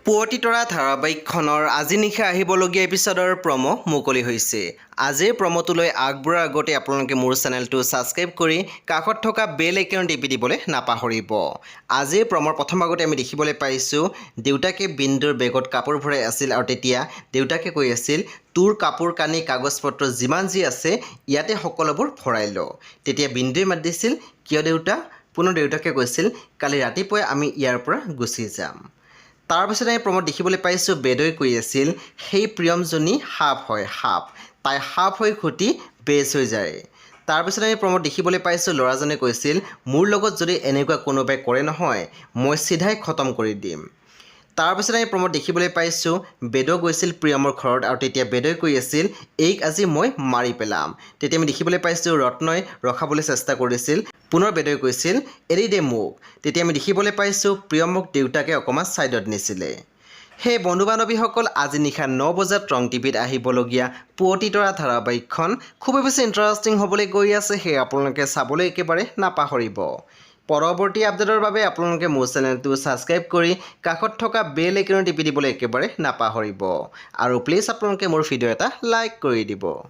পুৱতি তৰা ধাৰাবাহিকখনৰ আজি নিশা আহিবলগীয়া এপিছডৰ প্ৰমো মুকলি হৈছে। আজিৰ প্ৰমোটোলৈ আগবঢ়াৰ আগতে আপোনালোকে মোৰ চেনেলটো ছাবস্ক্ৰাইব কৰি কাষত থকা বেল আইকন টিপি দিবলৈ নাপাহৰিব। আজিৰ প্ৰমৰ প্ৰথম ভাগতে আমি দেখিবলৈ পাইছোঁ দেউতাকে বিন্দুৰ বেগত কাপোৰ ভৰাই আছিল আৰু তেতিয়া দেউতাকে কৈ আছিল তোৰ কাপোৰ কানি কাগজ পত্ৰ যিমান যি আছে ইয়াতে সকলোবোৰ ভৰাই ল। তেতিয়া বিন্দুৱে মাত দিছিল কিয় দেউতা? পুনৰ দেউতাকে কৈছিল কালি ৰাতিপুৱাই আমি ইয়াৰ পৰা গুচি যাম। তাৰপিছত আমি প্ৰমোদ দেখিবলৈ পাইছোঁ বেদই কৈ আছিল সেই প্ৰিয়মজনী সাপ হয় সাপ, তাই সাপ হৈ ঘটি বেজ হৈ যায়। তাৰপিছত আমি প্ৰমোদ দেখিবলৈ পাইছোঁ ল'ৰাজনে কৈছিল মোৰ লগত যদি এনেকুৱা কোনোবাই কৰে নহয় মই চিধাই খতম কৰি দিম। তাৰপিছত আমি প্ৰমোদ দেখিবলৈ পাইছোঁ বেদও গৈছিল প্ৰিয়মৰ ঘৰত আৰু তেতিয়া বেদই কৈ আছিল এইক আজি মই মাৰি পেলাম। তেতিয়া আমি দেখিবলৈ পাইছোঁ ৰত্নই ৰখাবলৈ চেষ্টা কৰিছিল, পুনৰ বেদই কৈছিল এৰি দে মোক। তেতিয়া আমি দেখিবলৈ পাইছোঁ প্ৰিয়মক দেউতাকে অকণমান ছাইডত নিছিলে। সেই বন্ধু বান্ধৱীসকল আজি নিশা 9 বজাত ৰং টিভিত আহিবলগীয়া পুৱতি তৰা ধাৰাবাহিকখন খুবেই বেছি ইণ্টাৰেষ্টিং হ'বলৈ গৈ আছে, সেয়ে আপোনালোকে চাবলৈ একেবাৰে নাপাহৰিব। পৰৱৰ্তী আপডেটৰ বাবে আপোনালোকে মোৰ চেনেলটো ছাবস্ক্ৰাইব কৰি কাষত থকা বেল আইকন টিপি দিবলৈ একেবাৰে নাপাহৰিব আৰু প্লিজ আপোনালোকে মোৰ ভিডিঅ' এটা লাইক কৰি দিব।